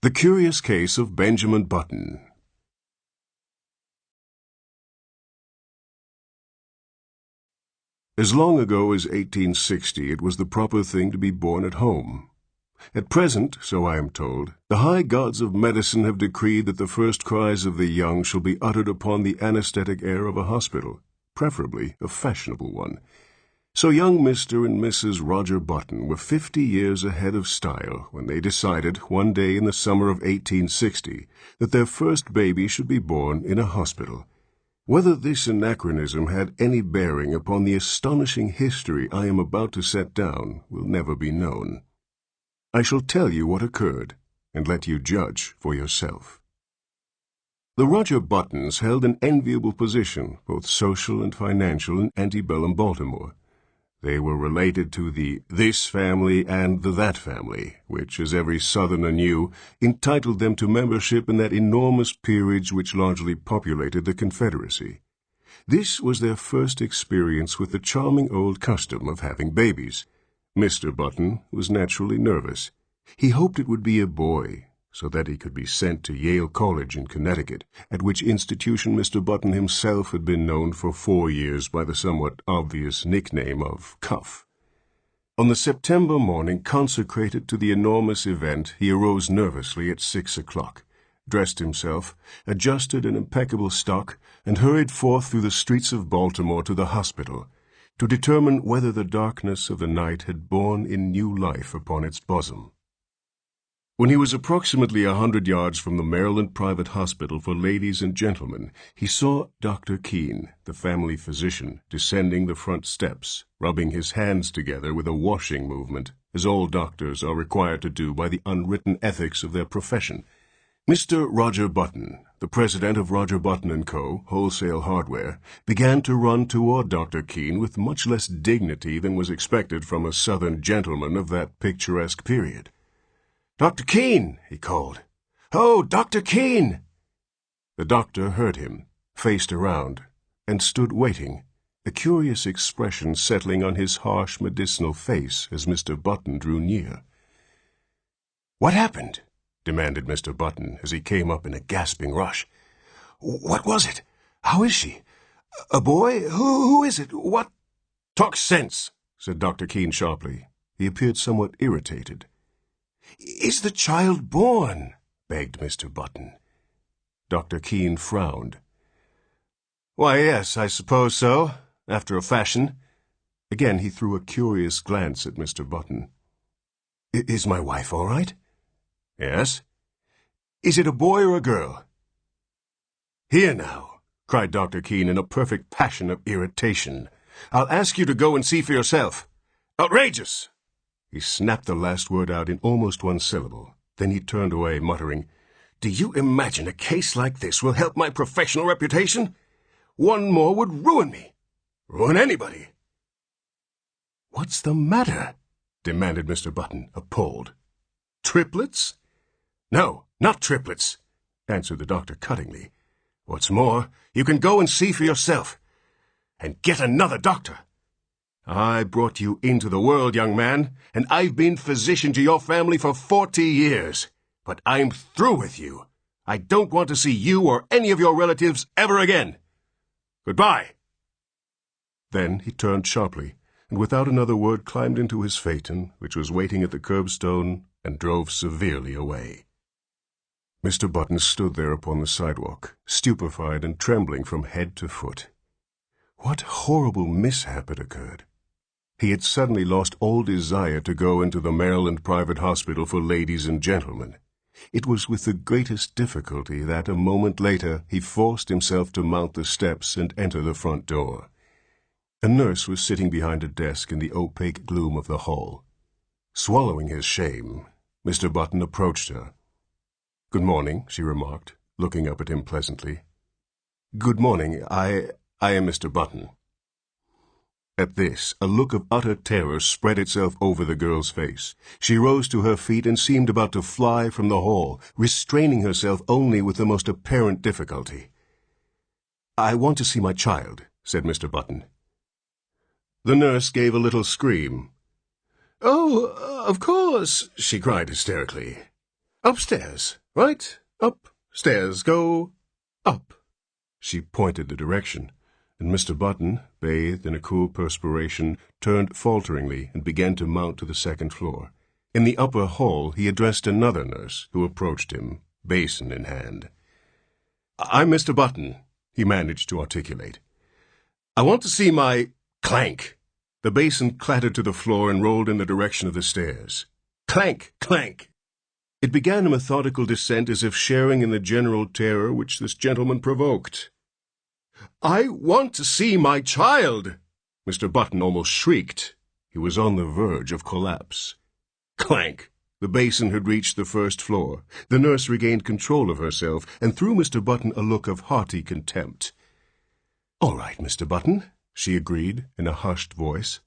The Curious Case of Benjamin Button. As long ago as 1860, it was the proper thing to be born at home. At present, so I am told, the high gods of medicine have decreed that the first cries of the young shall be uttered upon the anesthetic air of a hospital, preferably a fashionable one. So young Mr. and Mrs. Roger Button were 50 years ahead of style when they decided, one day in the summer of 1860, that their first baby should be born in a hospital. Whether this anachronism had any bearing upon the astonishing history I am about to set down will never be known. I shall tell you what occurred, and let you judge for yourself. The Roger Buttons held an enviable position, both social and financial, in antebellum Baltimore. They were related to the this family and the that family, which, as every Southerner knew, entitled them to membership in that enormous peerage which largely populated the Confederacy. This was their first experience with the charming old custom of having babies. Mr. Button was naturally nervous. He hoped it would be a boy, so that he could be sent to Yale College in Connecticut, at which institution Mr. Button himself had been known for 4 years by the somewhat obvious nickname of Cuff. On the September morning consecrated to the enormous event, he arose nervously at 6 o'clock, dressed himself, adjusted an impeccable stock, and hurried forth through the streets of Baltimore to the hospital, to determine whether the darkness of the night had borne in new life upon its bosom. When he was approximately 100 yards from the Maryland Private Hospital for Ladies and Gentlemen, he saw Dr. Keene, the family physician, descending the front steps, rubbing his hands together with a washing movement, as all doctors are required to do by the unwritten ethics of their profession. Mr. Roger Button, the president of Roger Button & Co., Wholesale Hardware, began to run toward Dr. Keene with much less dignity than was expected from a Southern gentleman of that picturesque period. "Dr. Keene!" he called. "Oh, Dr. Keene!" The doctor heard him, faced around, and stood waiting, a curious expression settling on his harsh medicinal face as Mr. Button drew near. "What happened?" demanded Mr. Button as he came up in a gasping rush. "What was it? How is she? A boy? Who is it? What—" "Talk sense," said Dr. Keene sharply. He appeared somewhat irritated. "Is the child born?" begged Mr. Button. Dr. Keene frowned. "Why, yes, I suppose so, after a fashion." Again he threw a curious glance at Mr. Button. "Is my wife all right?" "Yes." "Is it a boy or a girl?" "Here now," cried Dr. Keene in a perfect passion of irritation. "I'll ask you to go and see for yourself. Outrageous!" He snapped the last word out in almost one syllable. Then he turned away, muttering, "Do you imagine a case like this will help my professional reputation? One more would ruin me. Ruin anybody." "What's the matter?" demanded Mr. Button, appalled. "Triplets?" "No, not triplets," answered the doctor cuttingly. "What's more, you can go and see for yourself. And get another doctor. I brought you into the world, young man, and I've been physician to your family for 40 years. But I'm through with you. I don't want to see you or any of your relatives ever again. Goodbye." Then he turned sharply, and without another word climbed into his phaeton, which was waiting at the curbstone, and drove severely away. Mr. Button stood there upon the sidewalk, stupefied and trembling from head to foot. What horrible mishap had occurred? He had suddenly lost all desire to go into the Maryland Private Hospital for Ladies and Gentlemen. It was with the greatest difficulty that, a moment later, he forced himself to mount the steps and enter the front door. A nurse was sitting behind a desk in the opaque gloom of the hall. Swallowing his shame, Mr. Button approached her. "Good morning," she remarked, looking up at him pleasantly. "Good morning. I am Mr. Button." At this, a look of utter terror spread itself over the girl's face. She rose to her feet and seemed about to fly from the hall, restraining herself only with the most apparent difficulty. "I want to see my child," said Mr. Button. The nurse gave a little scream. "Oh, of course," she cried hysterically. Upstairs, right? Upstairs, go up. She pointed the direction, and Mr. Button, bathed in a cool perspiration, turned falteringly and began to mount to the second floor. In the upper hall he addressed another nurse, who approached him, basin in hand. "I'm Mr. Button," he managed to articulate. "I want to see my—" Clank! The basin clattered to the floor and rolled in the direction of the stairs. Clank! Clank! It began a methodical descent as if sharing in the general terror which this gentleman provoked. "I want to see my child!" Mr. Button almost shrieked. He was on the verge of collapse. Clank! The basin had reached the first floor. The nurse regained control of herself and threw Mr. Button a look of haughty contempt. "All right, Mr. Button," she agreed in a hushed voice.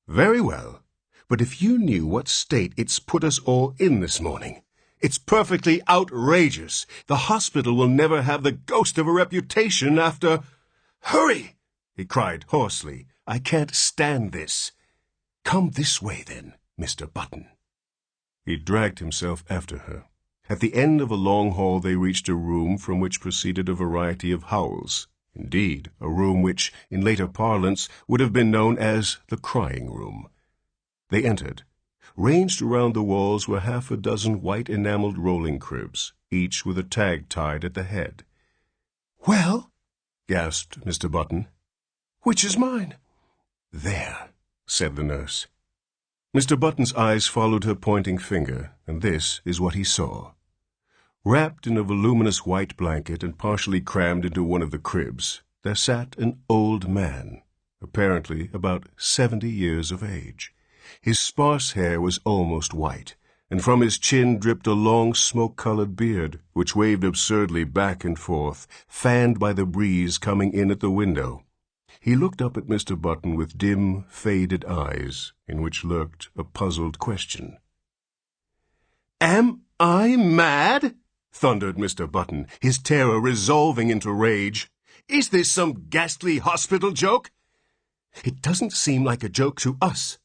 "Very well. But if you knew what state it's put us all in this morning. It's perfectly outrageous. The hospital will never have the ghost of a reputation after—" "Hurry!" he cried hoarsely. "I can't stand this. Come this way, then, Mr. Button." He dragged himself after her. At the end of a long hall they reached a room from which proceeded a variety of howls. Indeed, a room which, in later parlance, would have been known as the crying room. They entered. Ranged around the walls were half a dozen white enameled rolling cribs, each with a tag tied at the head. "Well," gasped Mr. Button, "which is mine?" "There," said the nurse. Mr. Button's eyes followed her pointing finger, and this is what he saw. Wrapped in a voluminous white blanket and partially crammed into one of the cribs, there sat an old man, apparently about 70 years of age. His sparse hair was almost white, and from his chin dripped a long smoke-colored beard, which waved absurdly back and forth, fanned by the breeze coming in at the window. He looked up at Mr. Button with dim, faded eyes, in which lurked a puzzled question. "Am I mad?" thundered Mr. Button, his terror resolving into rage. "Is this some ghastly hospital joke?" "It doesn't seem like a joke to us,"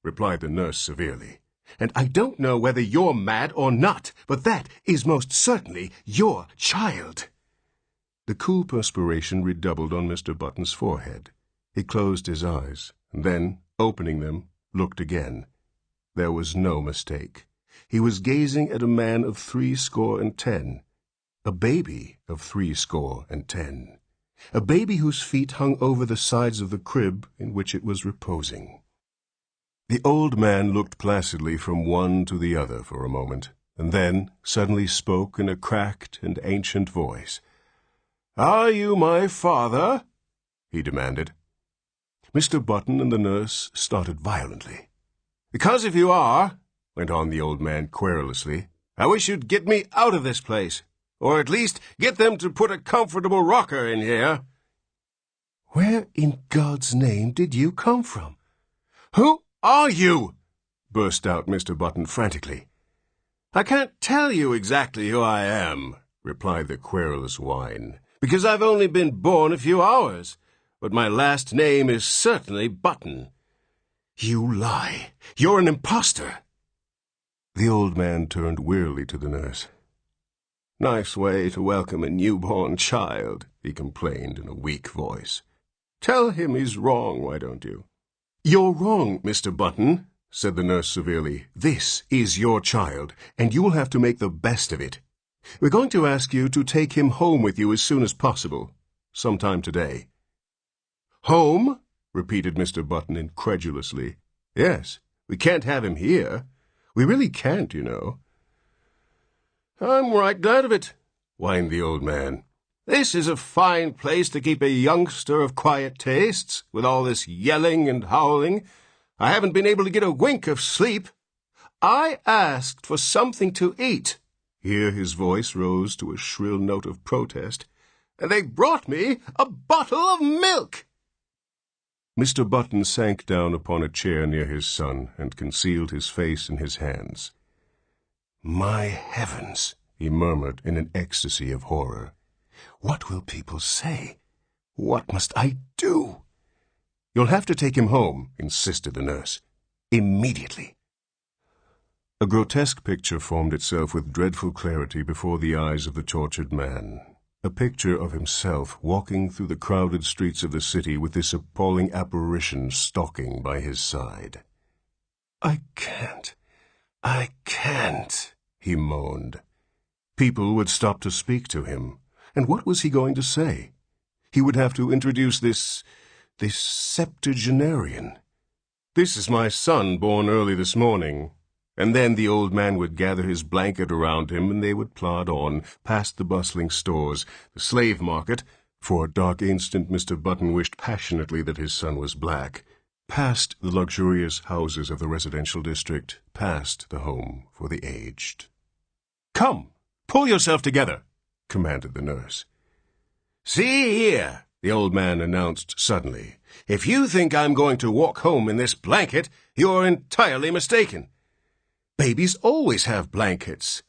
replied the nurse severely. "And I don't know whether you're mad or not, but that is most certainly your child." The cool perspiration redoubled on Mr. Button's forehead. He closed his eyes, and then, opening them, looked again. There was no mistake. He was gazing at a man of 70, a baby of 70, a baby whose feet hung over the sides of the crib in which it was reposing. The old man looked placidly from one to the other for a moment, and then suddenly spoke in a cracked and ancient voice. "Are you my father?" he demanded. Mr. Button and the nurse started violently. "Because if you are," went on the old man querulously, "I wish you'd get me out of this place, or at least get them to put a comfortable rocker in here." "Where in God's name did you come from?" "Who are you?" burst out Mr. Button frantically. "I can't tell you exactly who I am," replied the querulous whine, "because I've only been born a few hours, but my last name is certainly Button." "You lie. You're an impostor." The old man turned wearily to the nurse. "Nice way to welcome a newborn child," he complained in a weak voice. "Tell him he's wrong, why don't you?" "You're wrong, Mr. Button," said the nurse severely. "This is your child, and you'll have to make the best of it. We're going to ask you to take him home with you as soon as possible, sometime today." "Home?" repeated Mr. Button incredulously. "Yes, we can't have him here. We really can't, you know." "I'm right glad of it," whined the old man. "This is a fine place to keep a youngster of quiet tastes, with all this yelling and howling. I haven't been able to get a wink of sleep. I asked for something to eat." Here his voice rose to a shrill note of protest. "And they brought me a bottle of milk!" Mr. Button sank down upon a chair near his son and concealed his face in his hands. "My heavens," he murmured in an ecstasy of horror. "What will people say? What must I do?" "You'll have to take him home," insisted the nurse. "Immediately." A grotesque picture formed itself with dreadful clarity before the eyes of the tortured man. A picture of himself walking through the crowded streets of the city with this appalling apparition stalking by his side. "I can't, he moaned. People would stop to speak to him, and what was he going to say? He would have to introduce this septuagenarian. "This is my son, born early this morning." And then the old man would gather his blanket around him, and they would plod on, past the bustling stores, the slave market, for a dark instant Mr. Button wished passionately that his son was black, past the luxurious houses of the residential district, past the home for the aged. "Come, pull yourself together," commanded the nurse. "See here," the old man announced suddenly. "If you think I'm going to walk home in this blanket, you're entirely mistaken. Babies always have blankets."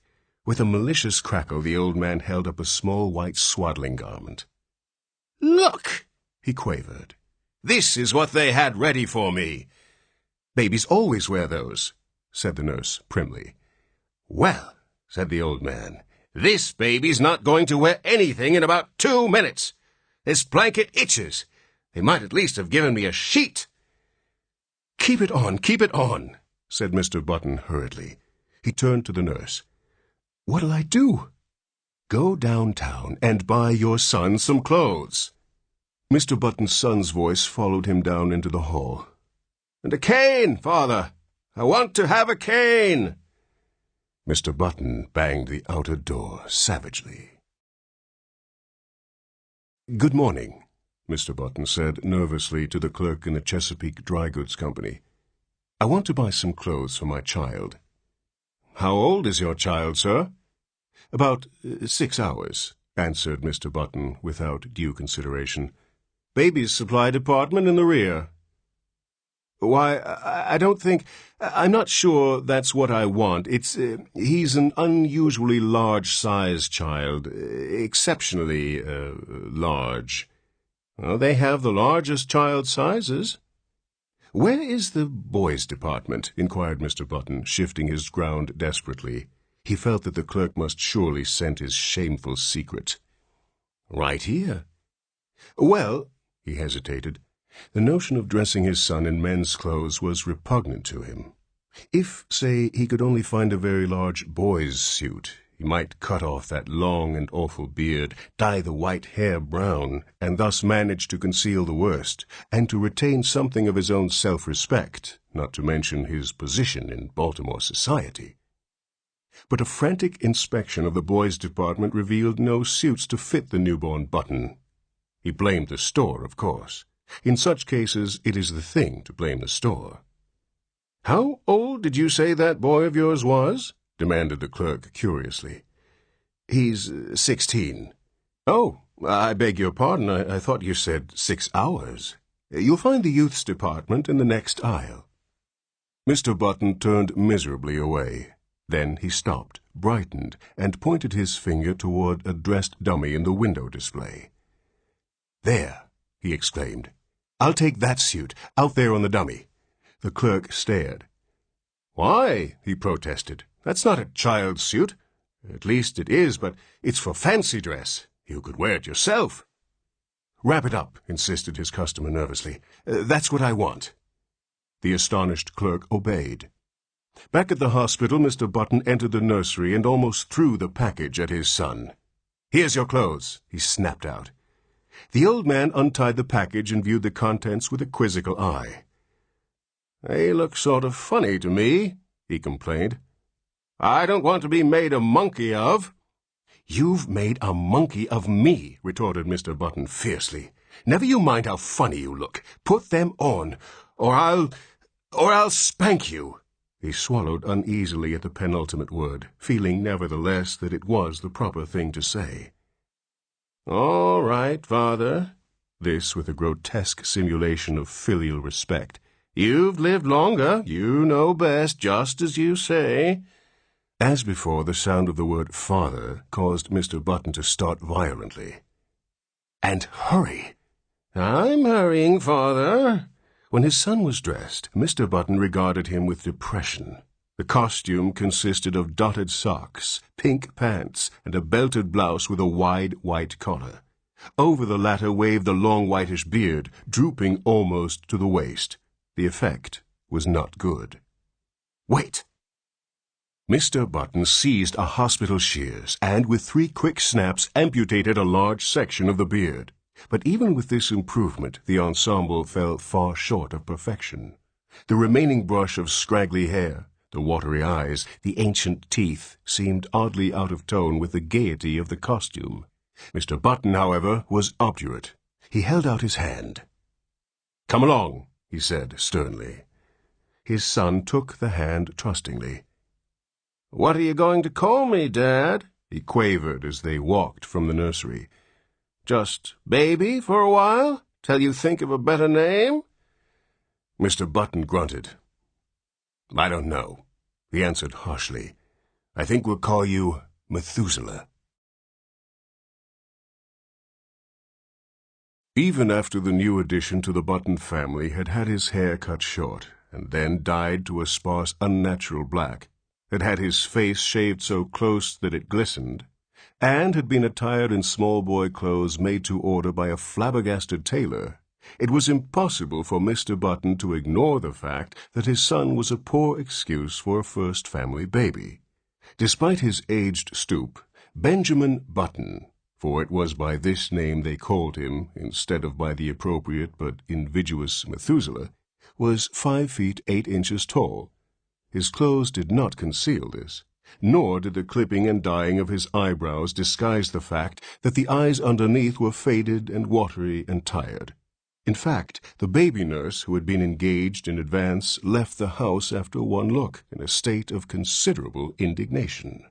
With a malicious crackle, the old man held up a small white swaddling garment. "Look," he quavered. "This is what they had ready for me." "Babies always wear those," said the nurse primly. "Well," said the old man, "this baby's not going to wear anything in about 2 minutes. This blanket itches. They might at least have given me a sheet." Keep it on," said Mr. Button hurriedly. He turned to the nurse. "What'll I do?" "Go downtown and buy your son some clothes." Mr. Button's son's voice followed him down into the hall. "And a cane, father. I want to have a cane." Mr. Button banged the outer door savagely. "Good morning," Mr. Button said nervously to the clerk in the Chesapeake Dry Goods Company. "I want to buy some clothes for my child." "How old is your child, sir?" "About 6 hours," answered Mr. Button without due consideration. "Baby's supply department in the rear." "Why, I don't think... I'm not sure that's what I want. He's an unusually large-sized child, exceptionally, large." "Well, they have the largest child sizes." "Where is the boys' department?" inquired Mr. Button, shifting his ground desperately. He felt that the clerk must surely scent his shameful secret. "Right here." "Well," he hesitated. The notion of dressing his son in men's clothes was repugnant to him. If, say, he could only find a very large boy's suit, he might cut off that long and awful beard, dye the white hair brown, and thus manage to conceal the worst, and to retain something of his own self-respect, not to mention his position in Baltimore society. But a frantic inspection of the boys' department revealed no suits to fit the newborn Button. He blamed the store, of course. In such cases, it is the thing to blame the store. "How old did you say that boy of yours was?" demanded the clerk curiously. "He's 16. "Oh, I beg your pardon. I thought you said 6 hours. You'll find the youth's department in the next aisle." Mr. Button turned miserably away. Then he stopped, brightened, and pointed his finger toward a dressed dummy in the window display. "There," he exclaimed. "I'll take that suit, out there on the dummy." The clerk stared. "Why," he protested, "that's not a child's suit. At least it is, but it's for fancy dress. You could wear it yourself." "Wrap it up," insisted his customer nervously. "That's what I want." The astonished clerk obeyed. Back at the hospital, Mr. Button entered the nursery and almost threw the package at his son. "Here's your clothes," he snapped out. The old man untied the package and viewed the contents with a quizzical eye. "They look sort of funny to me," he complained. "I don't want to be made a monkey of." "You've made a monkey of me," retorted Mr. Button fiercely. "Never you mind how funny you look. Put them on, or I'll spank you." He swallowed uneasily at the penultimate word, feeling nevertheless that it was the proper thing to say. "All right, father." This with a grotesque simulation of filial respect. "You've lived longer. You know best, just as you say." As before, the sound of the word father caused Mr. Button to start violently. "And hurry." "I'm hurrying, father." When his son was dressed, Mr. Button regarded him with depression. The costume consisted of dotted socks, pink pants, and a belted blouse with a wide white collar. Over the latter waved a long whitish beard, drooping almost to the waist. The effect was not good. "Wait!" Mr. Button seized a hospital shears and, with 3 quick snaps, amputated a large section of the beard. But even with this improvement, the ensemble fell far short of perfection. The remaining brush of scraggly hair, the watery eyes, the ancient teeth, seemed oddly out of tone with the gaiety of the costume. Mr. Button, however, was obdurate. He held out his hand. "Come along," he said sternly. His son took the hand trustingly. "What are you going to call me, Dad?" he quavered as they walked from the nursery. "Just Baby for a while, till you think of a better name?" Mr. Button grunted. "I don't know," he answered harshly. "I think we'll call you Methuselah." Even after the new addition to the Button family had had his hair cut short, and then dyed to a sparse, unnatural black, had had his face shaved so close that it glistened, and had been attired in small-boy clothes made to order by a flabbergasted tailor, it was impossible for Mr. Button to ignore the fact that his son was a poor excuse for a first family baby. Despite his aged stoop, Benjamin Button, for it was by this name they called him, instead of by the appropriate but invidious Methuselah, was 5 feet 8 inches tall. His clothes did not conceal this, nor did the clipping and dyeing of his eyebrows disguise the fact that the eyes underneath were faded and watery and tired. In fact, the baby nurse who had been engaged in advance left the house after one look in a state of considerable indignation.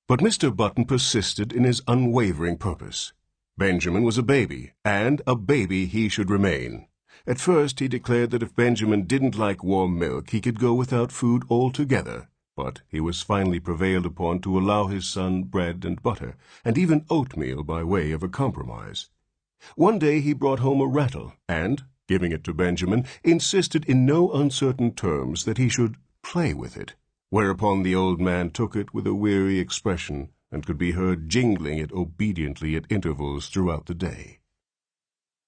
But Mr. Button persisted in his unwavering purpose. Benjamin was a baby, and a baby he should remain. At first he declared that if Benjamin didn't like warm milk, he could go without food altogether, but he was finally prevailed upon to allow his son bread and butter, and even oatmeal by way of a compromise. One day he brought home a rattle, and, giving it to Benjamin, insisted in no uncertain terms that he should play with it, whereupon the old man took it with a weary expression, and could be heard jingling it obediently at intervals throughout the day.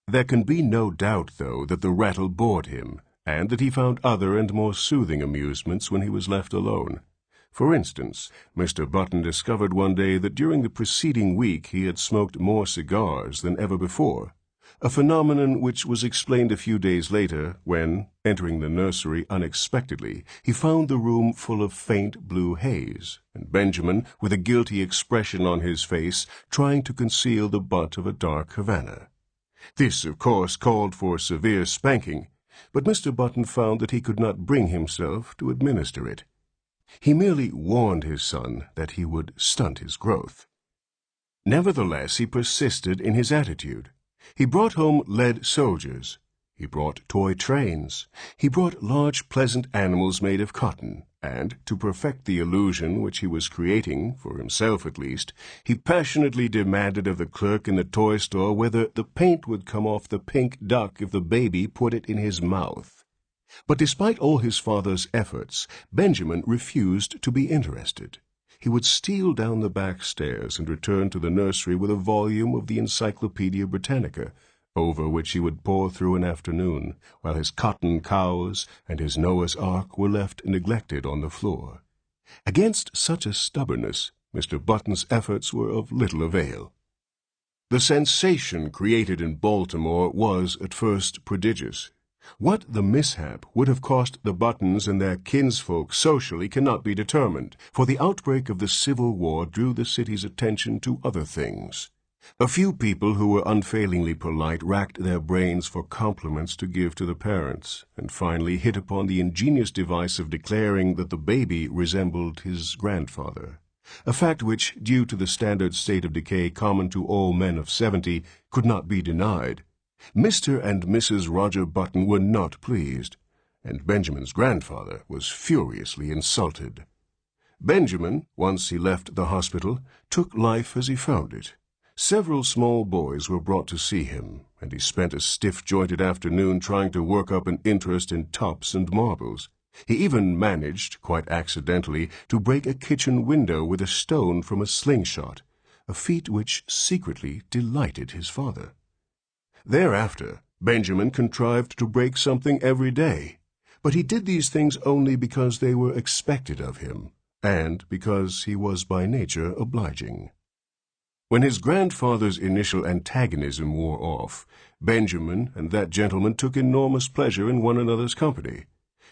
There can be no doubt, though, that the rattle bored him, and that he found other and more soothing amusements when he was left alone. For instance, Mr. Button discovered one day that during the preceding week he had smoked more cigars than ever before, a phenomenon which was explained a few days later when, entering the nursery unexpectedly, he found the room full of faint blue haze, and Benjamin, with a guilty expression on his face, trying to conceal the butt of a dark Havana. This, of course, called for severe spanking, but Mr. Button found that he could not bring himself to administer it. He merely warned his son that he would stunt his growth. Nevertheless, he persisted in his attitude. He brought home lead soldiers. He brought toy trains. He brought large, pleasant animals made of cotton, and, to perfect the illusion which he was creating, for himself at least, he passionately demanded of the clerk in the toy store whether the paint would come off the pink duck if the baby put it in his mouth. But despite all his father's efforts, Benjamin refused to be interested. He would steal down the back stairs and return to the nursery with a volume of the Encyclopedia Britannica, over which he would pore through an afternoon, while his cotton cows and his Noah's Ark were left neglected on the floor. Against such a stubbornness, Mr. Button's efforts were of little avail. The sensation created in Baltimore was at first prodigious. What the mishap would have cost the Buttons and their kinsfolk socially cannot be determined, for the outbreak of the Civil War drew the city's attention to other things. A few people who were unfailingly polite racked their brains for compliments to give to the parents, and finally hit upon the ingenious device of declaring that the baby resembled his grandfather, a fact which, due to the standard state of decay common to all men of 70, could not be denied. Mr. and Mrs. Roger Button were not pleased, and Benjamin's grandfather was furiously insulted. Benjamin, once he left the hospital, took life as he found it. Several small boys were brought to see him, and he spent a stiff-jointed afternoon trying to work up an interest in tops and marbles. He even managed, quite accidentally, to break a kitchen window with a stone from a slingshot, a feat which secretly delighted his father. Thereafter, Benjamin contrived to break something every day, but he did these things only because they were expected of him, and because he was by nature obliging. When his grandfather's initial antagonism wore off, Benjamin and that gentleman took enormous pleasure in one another's company.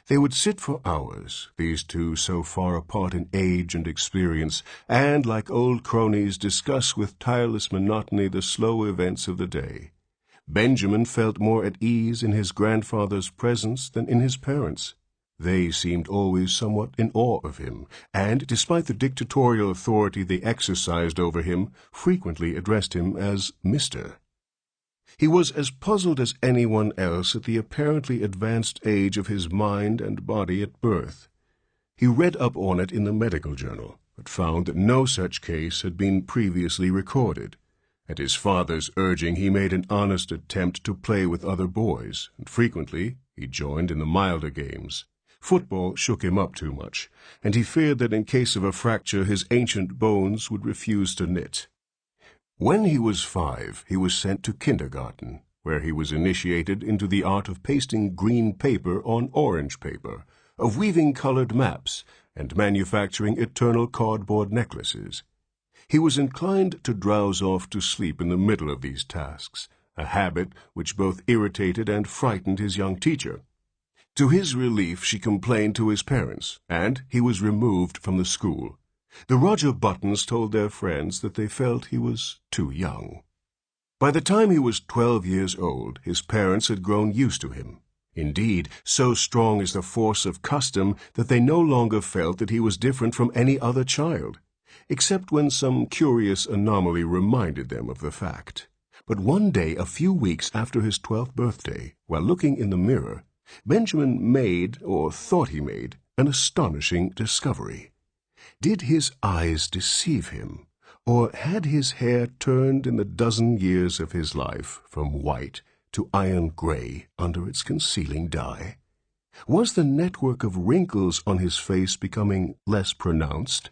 They would sit for hours, these two so far apart in age and experience, and, like old cronies, discuss with tireless monotony the slow events of the day. Benjamin felt more at ease in his grandfather's presence than in his parents'. They seemed always somewhat in awe of him, and, despite the dictatorial authority they exercised over him, frequently addressed him as Mr. He was as puzzled as anyone else at the apparently advanced age of his mind and body at birth. He read up on it in the medical journal, but found that no such case had been previously recorded. At his father's urging, he made an honest attempt to play with other boys, and frequently he joined in the milder games. Football shook him up too much, and he feared that in case of a fracture his ancient bones would refuse to knit. When he was 5, he was sent to kindergarten, where he was initiated into the art of pasting green paper on orange paper, of weaving colored maps, and manufacturing eternal cardboard necklaces. He was inclined to drowse off to sleep in the middle of these tasks, a habit which both irritated and frightened his young teacher. To his relief, she complained to his parents, and he was removed from the school. The Roger Buttons told their friends that they felt he was too young. By the time he was 12 years old, his parents had grown used to him. Indeed, so strong is the force of custom that they no longer felt that he was different from any other child, except when some curious anomaly reminded them of the fact. But one day, a few weeks after his 12th birthday, while looking in the mirror, Benjamin made, or thought he made, an astonishing discovery. Did his eyes deceive him, or had his hair turned in the dozen years of his life from white to iron gray under its concealing dye? Was the network of wrinkles on his face becoming less pronounced?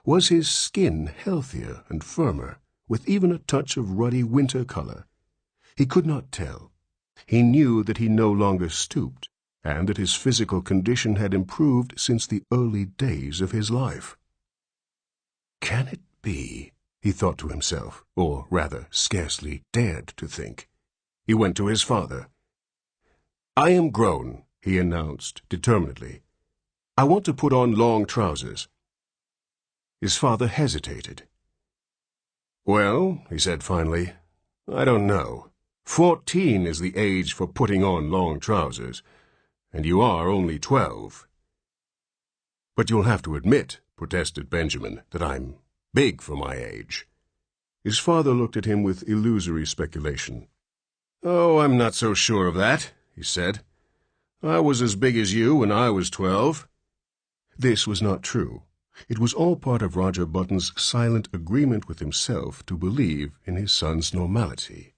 Was his skin healthier and firmer, with even a touch of ruddy winter color? He could not tell. He knew that he no longer stooped, and that his physical condition had improved since the early days of his life. Can it be? He thought to himself, or rather scarcely dared to think. He went to his father. "I am grown," he announced determinedly. "I want to put on long trousers." His father hesitated. "Well," he said finally, "I don't know. 14 is the age for putting on long trousers, and you are only 12. "But you'll have to admit," protested Benjamin, "that I'm big for my age." His father looked at him with illusory speculation. "Oh, I'm not so sure of that," he said. "I was as big as you when I was 12. This was not true. It was all part of Roger Button's silent agreement with himself to believe in his son's normality.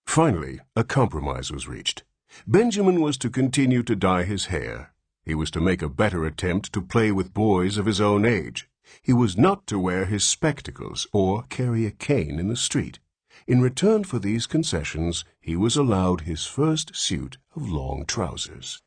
Finally, a compromise was reached. Benjamin was to continue to dye his hair. He was to make a better attempt to play with boys of his own age. He was not to wear his spectacles or carry a cane in the street. In return for these concessions, he was allowed his first suit of long trousers.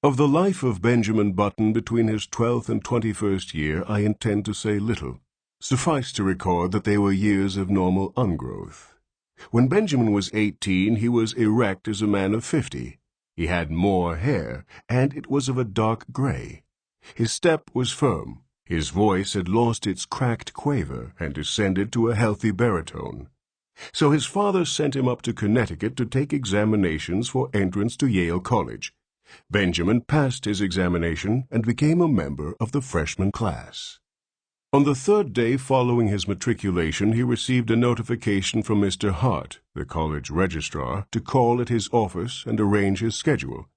Of the life of Benjamin Button between his 12th and 21st year, I intend to say little. Suffice to record that they were years of normal ungrowth. When Benjamin was 18, he was erect as a man of 50. He had more hair, and it was of a dark gray. His step was firm. His voice had lost its cracked quaver and descended to a healthy baritone. So his father sent him up to Connecticut to take examinations for entrance to Yale College. Benjamin passed his examination and became a member of the freshman class. On the 3rd day following his matriculation, he received a notification from Mr. Hart, the college registrar, to call at his office and arrange his schedule.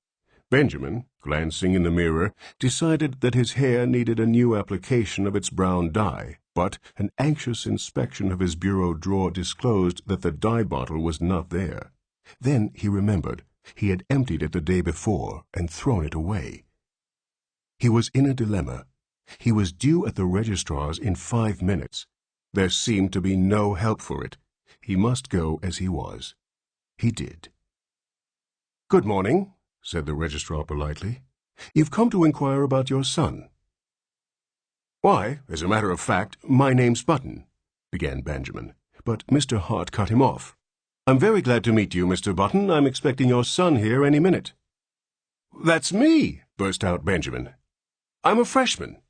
Benjamin, glancing in the mirror, decided that his hair needed a new application of its brown dye, but an anxious inspection of his bureau drawer disclosed that the dye bottle was not there. Then he remembered. He had emptied it the day before and thrown it away. He was in a dilemma. He was due at the registrar's in 5 minutes. There seemed to be no help for it. He must go as he was. He did. "Good morning," said the registrar politely. "You've come to inquire about your son." "Why, as a matter of fact, my name's Button," began Benjamin, but Mr. Hart cut him off. "I'm very glad to meet you, Mr. Button. I'm expecting your son here any minute." "That's me," burst out Benjamin. "I'm a freshman."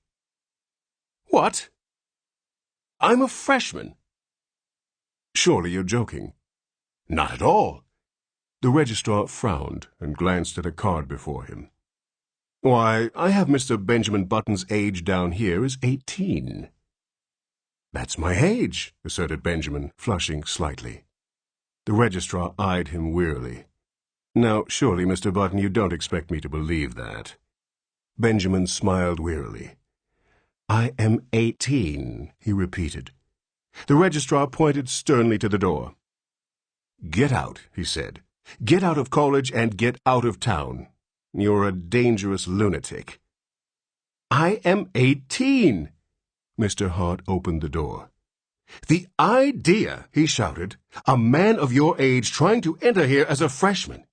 "What?" "I'm a freshman." "Surely you're joking." "Not at all." The registrar frowned and glanced at a card before him. "Why, I have Mr. Benjamin Button's age down here as 18. "That's my age," asserted Benjamin, flushing slightly. The registrar eyed him wearily. "Now, surely, Mr. Button, you don't expect me to believe that." Benjamin smiled wearily. "I am 18, he repeated. The registrar pointed sternly to the door. "Get out," he said. "Get out of college and get out of town. You're a dangerous lunatic." "I am 18. Mr. Hart opened the door. "The idea," he shouted, "a man of your age trying to enter here as a freshman.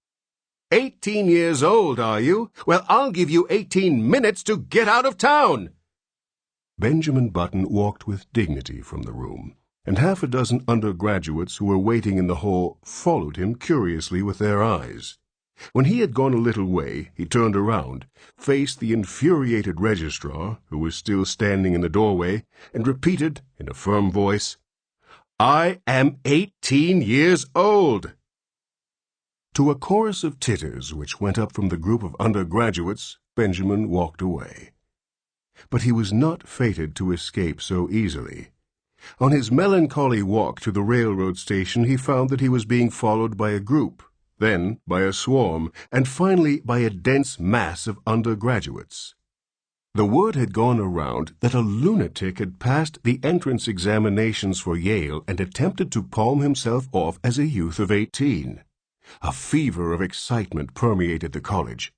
18 years old, are you? Well, I'll give you 18 minutes to get out of town." Benjamin Button walked with dignity from the room, and half a dozen undergraduates who were waiting in the hall followed him curiously with their eyes. When he had gone a little way, he turned around, faced the infuriated registrar, who was still standing in the doorway, and repeated, in a firm voice, "I am 18 years old." To a chorus of titters which went up from the group of undergraduates, Benjamin walked away. But he was not fated to escape so easily. On his melancholy walk to the railroad station, he found that he was being followed by a group, then by a swarm, and finally by a dense mass of undergraduates. The word had gone around that a lunatic had passed the entrance examinations for Yale and attempted to palm himself off as a youth of 18. A fever of excitement permeated the college.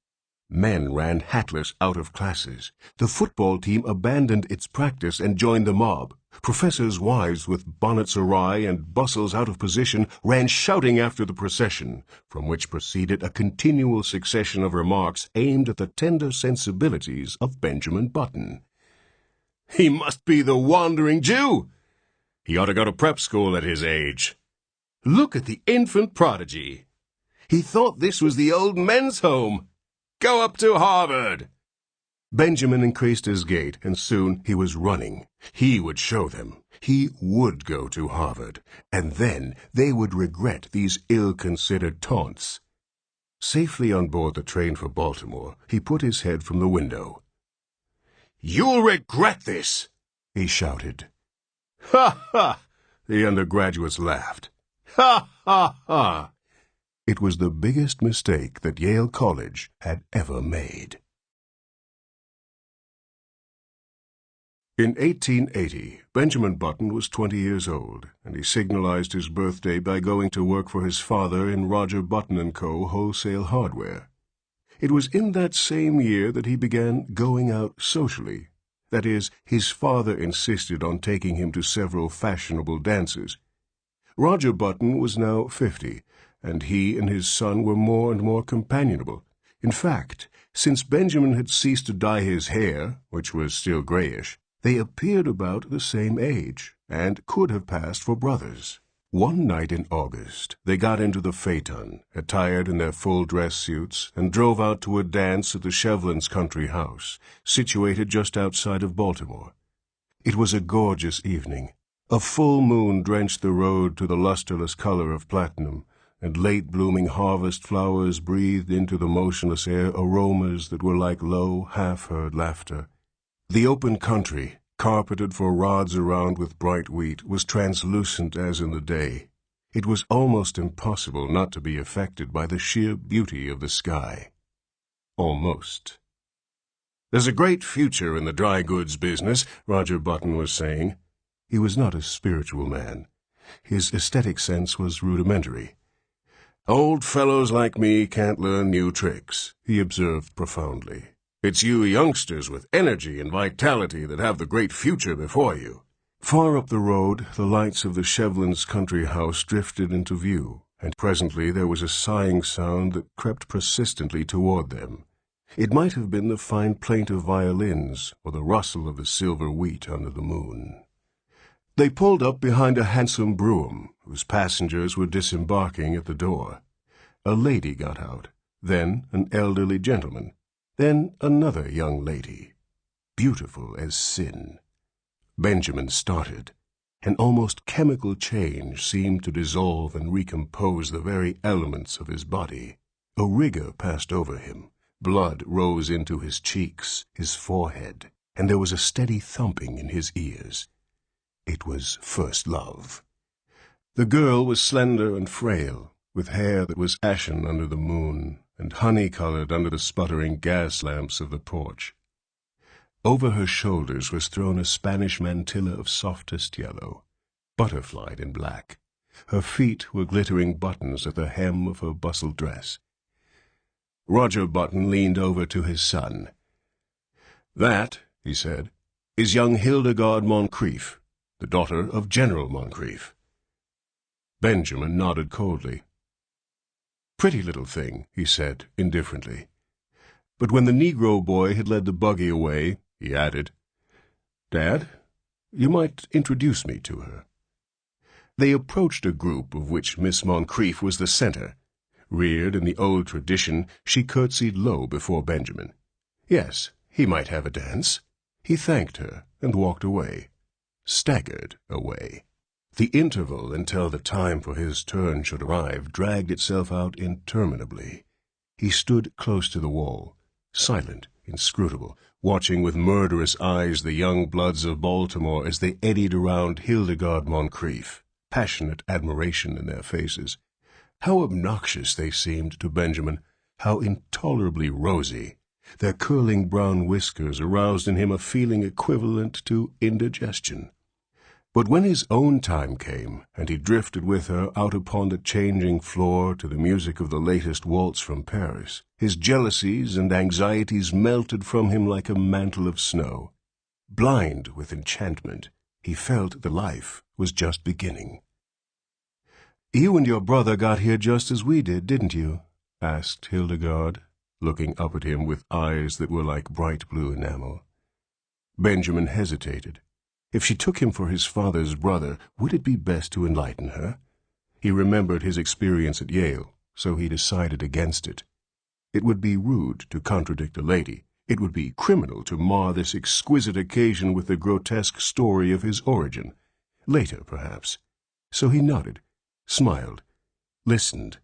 Men ran hatless out of classes. The football team abandoned its practice and joined the mob. Professors' wives with bonnets awry and bustles out of position ran shouting after the procession, from which proceeded a continual succession of remarks aimed at the tender sensibilities of Benjamin Button. "He must be the Wandering Jew. He ought to go to prep school at his age. Look at the infant prodigy. He thought this was the old men's home. Go up to Harvard." Benjamin increased his gait, and soon he was running. He would show them. He would go to Harvard, and then they would regret these ill-considered taunts. Safely on board the train for Baltimore, he put his head from the window. "You'll regret this," he shouted. "Ha, ha!" the undergraduates laughed. "Ha, ha, ha!" It was the biggest mistake that Yale College had ever made. In 1880, Benjamin Button was 20 years old, and he signalized his birthday by going to work for his father in Roger Button & Co. Wholesale Hardware. It was in that same year that he began going out socially. That is, his father insisted on taking him to several fashionable dances. Roger Button was now 50, and he and his son were more and more companionable. In fact, since Benjamin had ceased to dye his hair, which was still grayish, they appeared about the same age, and could have passed for brothers. One night in August, they got into the phaeton, attired in their full dress suits, and drove out to a dance at the Shevlins' country house, situated just outside of Baltimore. It was a gorgeous evening. A full moon drenched the road to the lusterless color of platinum, and late-blooming harvest flowers breathed into the motionless air aromas that were like low, half-heard laughter. The open country, carpeted for rods around with bright wheat, was translucent as in the day. It was almost impossible not to be affected by the sheer beauty of the sky. Almost. "There's a great future in the dry goods business," Roger Button was saying. He was not a spiritual man. His aesthetic sense was rudimentary. "Old fellows like me can't learn new tricks," he observed profoundly. "It's you youngsters with energy and vitality that have the great future before you." Far up the road, the lights of the Shevlins' country house drifted into view, and presently there was a sighing sound that crept persistently toward them. It might have been the fine plaint of violins or the rustle of the silver wheat under the moon. They pulled up behind a handsome brougham, whose passengers were disembarking at the door. A lady got out, then an elderly gentleman, then another young lady, beautiful as sin. Benjamin started. An almost chemical change seemed to dissolve and recompose the very elements of his body. A rigor passed over him. Blood rose into his cheeks, his forehead, and there was a steady thumping in his ears. It was first love. The girl was slender and frail, with hair that was ashen under the moon and honey-colored under the sputtering gas lamps of the porch. Over her shoulders was thrown a Spanish mantilla of softest yellow, butterflied in black. Her feet were glittering buttons at the hem of her bustled dress. Roger Button leaned over to his son. "That," he said, "is young Hildegarde Moncrief, the daughter of General Moncrief." Benjamin nodded coldly. "Pretty little thing," he said indifferently. But when the Negro boy had led the buggy away, he added, "Dad, you might introduce me to her." They approached a group of which Miss Moncrief was the center. Reared in the old tradition, she curtsied low before Benjamin. Yes, he might have a dance. He thanked her and walked away, staggered away. The interval until the time for his turn should arrive dragged itself out interminably. He stood close to the wall, silent, inscrutable, watching with murderous eyes the young bloods of Baltimore as they eddied around Hildegarde Moncrief, passionate admiration in their faces. How obnoxious they seemed to Benjamin, how intolerably rosy. Their curling brown whiskers aroused in him a feeling equivalent to indigestion. But when his own time came, and he drifted with her out upon the changing floor to the music of the latest waltz from Paris, his jealousies and anxieties melted from him like a mantle of snow. Blind with enchantment, he felt that life was just beginning. "You and your brother got here just as we did, didn't you?" asked Hildegarde, looking up at him with eyes that were like bright blue enamel. Benjamin hesitated. If she took him for his father's brother, would it be best to enlighten her? He remembered his experience at Yale, so he decided against it. It would be rude to contradict a lady. It would be criminal to mar this exquisite occasion with the grotesque story of his origin. Later, perhaps. So he nodded, smiled, listened,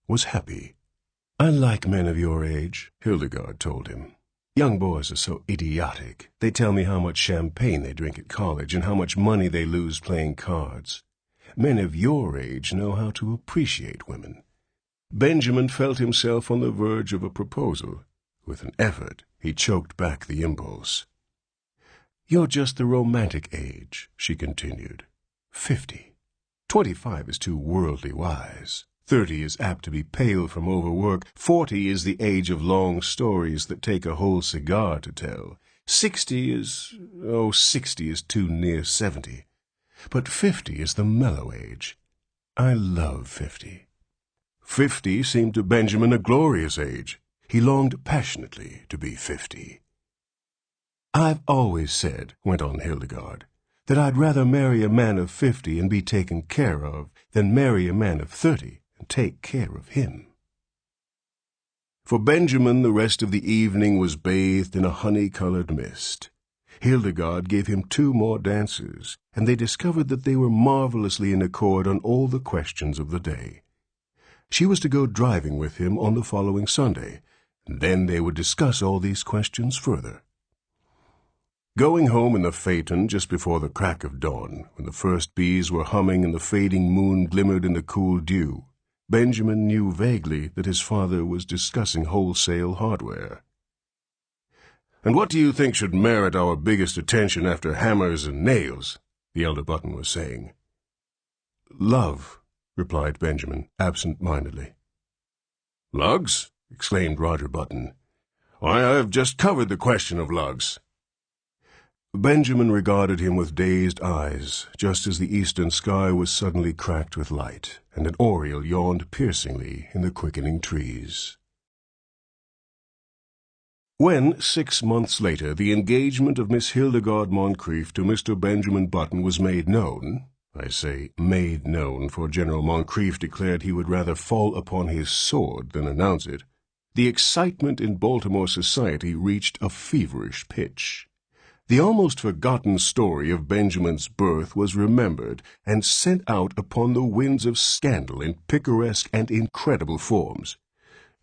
was happy. "I like men of your age," Hildegarde told him. "Young boys are so idiotic. They tell me how much champagne they drink at college and how much money they lose playing cards. Men of your age know how to appreciate women." Benjamin felt himself on the verge of a proposal. With an effort, he choked back the impulse. "You're just the romantic age," she continued. 50. 25 is too worldly wise. 30 is apt to be pale from overwork. 40 is the age of long stories that take a whole cigar to tell. 60 is too near 70. But 50 is the mellow age. I love 50. 50 seemed to Benjamin a glorious age. He longed passionately to be 50. "I've always said," went on Hildegarde, "that I'd rather marry a man of 50 and be taken care of than marry a man of 30 and take care of him." For Benjamin, the rest of the evening was bathed in a honey-colored mist. Hildegarde gave him 2 more dances, and they discovered that they were marvelously in accord on all the questions of the day. She was to go driving with him on the following Sunday, and then they would discuss all these questions further. Going home in the phaeton just before the crack of dawn, when the first bees were humming and the fading moon glimmered in the cool dew, Benjamin knew vaguely that his father was discussing wholesale hardware. "And what do you think should merit our biggest attention after hammers and nails?" the elder Button was saying. "Love," replied Benjamin, absent-mindedly. "Lugs?" exclaimed Roger Button. "Why, I have just covered the question of lugs." Benjamin regarded him with dazed eyes, just as the eastern sky was suddenly cracked with light, and an oriole yawned piercingly in the quickening trees. When, 6 months later, the engagement of Miss Hildegarde Moncrief to Mr. Benjamin Button was made known, I say made known, for General Moncrief declared he would rather fall upon his sword than announce it, the excitement in Baltimore society reached a feverish pitch. The almost forgotten story of Benjamin's birth was remembered and sent out upon the winds of scandal in picaresque and incredible forms.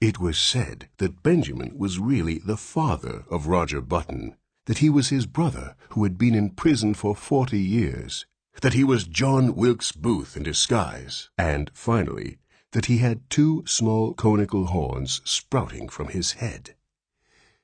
It was said that Benjamin was really the father of Roger Button, that he was his brother who had been in prison for 40 years, that he was John Wilkes Booth in disguise, and, finally, that he had 2 small conical horns sprouting from his head.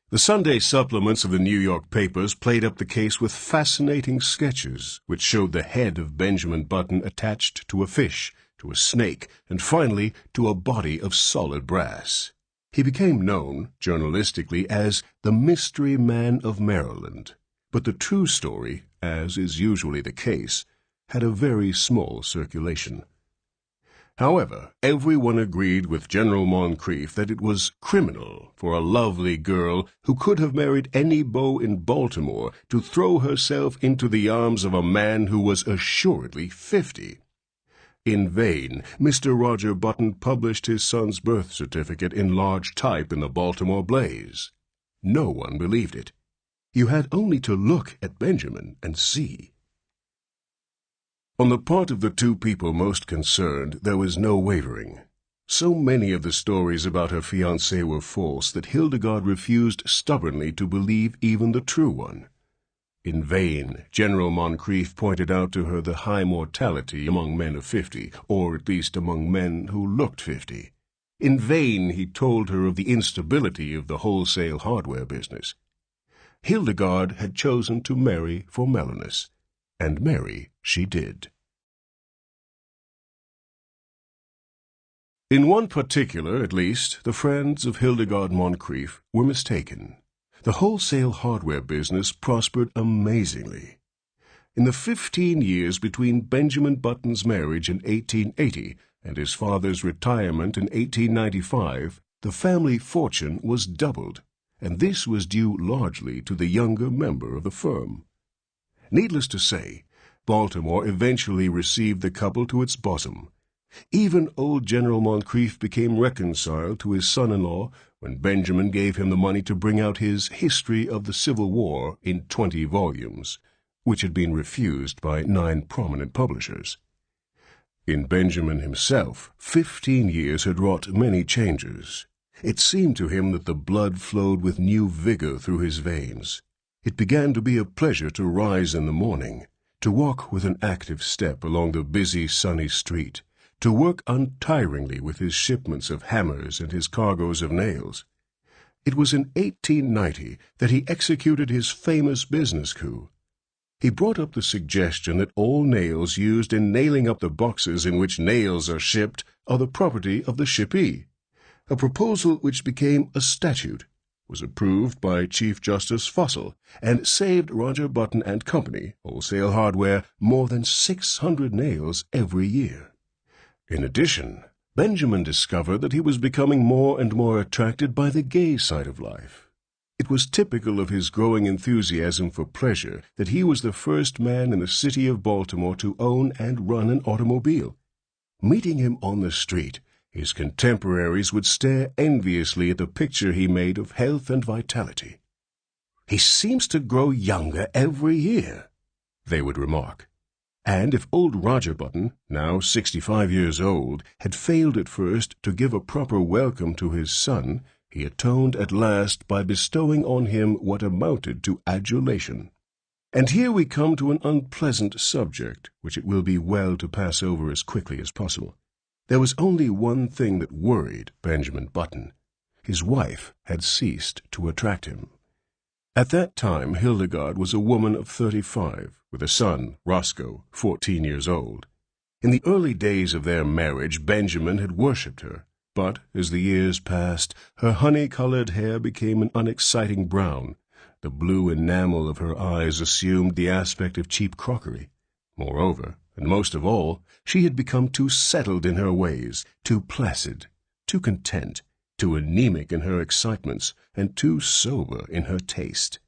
The Sunday supplements of the New York papers played up the case with fascinating sketches, which showed the head of Benjamin Button attached to a fish, to a snake, and finally to a body of solid brass. He became known, journalistically, as the Mystery Man of Maryland, but the true story, as is usually the case, had a very small circulation. However, everyone agreed with General Moncrief that it was criminal for a lovely girl who could have married any beau in Baltimore to throw herself into the arms of a man who was assuredly 50. In vain, Mr. Roger Button published his son's birth certificate in large type in the Baltimore Blaze. No one believed it. You had only to look at Benjamin and see. On the part of the 2 people most concerned, there was no wavering. So many of the stories about her fiancé were false that Hildegarde refused stubbornly to believe even the true one. In vain, General Moncrief pointed out to her the high mortality among men of 50, or at least among men who looked 50. In vain he told her of the instability of the wholesale hardware business. Hildegarde had chosen to marry for mellowness, and marry she did. In one particular, at least, the friends of Hildegarde Moncrief were mistaken. The wholesale hardware business prospered amazingly. In the 15 years between Benjamin Button's marriage in 1880 and his father's retirement in 1895, the family fortune was doubled, and this was due largely to the younger member of the firm. Needless to say, Baltimore eventually received the couple to its bosom. Even old General Moncrief became reconciled to his son-in-law when Benjamin gave him the money to bring out his History of the Civil War in 20 volumes, which had been refused by 9 prominent publishers. In Benjamin himself, 15 years had wrought many changes. It seemed to him that the blood flowed with new vigor through his veins. It began to be a pleasure to rise in the morning, to walk with an active step along the busy, sunny street, to work untiringly with his shipments of hammers and his cargoes of nails. It was in 1890 that he executed his famous business coup. He brought up the suggestion that all nails used in nailing up the boxes in which nails are shipped are the property of the shippee, a proposal which became a statute, was approved by Chief Justice Fussell, and saved Roger Button and Company, wholesale hardware, more than 600 nails every year. In addition, Benjamin discovered that he was becoming more and more attracted by the gay side of life. It was typical of his growing enthusiasm for pleasure that he was the first man in the city of Baltimore to own and run an automobile. Meeting him on the street, his contemporaries would stare enviously at the picture he made of health and vitality. "He seems to grow younger every year," they would remark. And if old Roger Button, now 65 years old, had failed at first to give a proper welcome to his son, he atoned at last by bestowing on him what amounted to adulation. And here we come to an unpleasant subject, which it will be well to pass over as quickly as possible. There was only one thing that worried Benjamin Button. His wife had ceased to attract him. At that time, Hildegarde was a woman of 35, with a son, Roscoe, 14 years old. In the early days of their marriage, Benjamin had worshipped her, but as the years passed, her honey-colored hair became an unexciting brown. The blue enamel of her eyes assumed the aspect of cheap crockery. Moreover, and most of all, she had become too settled in her ways, too placid, too content, too anemic in her excitements, and too sober in her taste.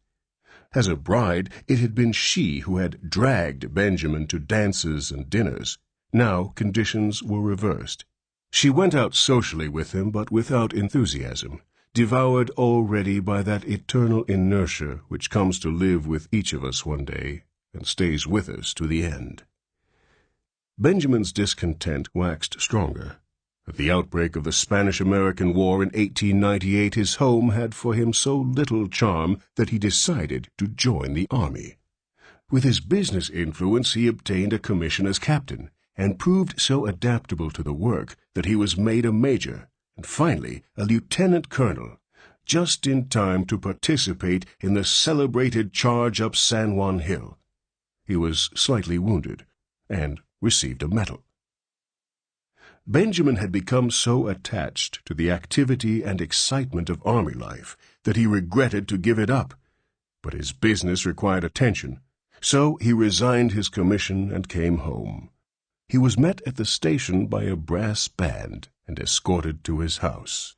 As a bride, it had been she who had dragged Benjamin to dances and dinners. Now conditions were reversed. She went out socially with him, but without enthusiasm, devoured already by that eternal inertia which comes to live with each of us one day and stays with us to the end. Benjamin's discontent waxed stronger. At the outbreak of the Spanish-American War in 1898, his home had for him so little charm that he decided to join the army. With his business influence, he obtained a commission as captain, and proved so adaptable to the work that he was made a major, and finally a lieutenant colonel, just in time to participate in the celebrated charge up San Juan Hill. He was slightly wounded, and received a medal. Benjamin had become so attached to the activity and excitement of army life that he regretted to give it up, but his business required attention, so he resigned his commission and came home. He was met at the station by a brass band and escorted to his house.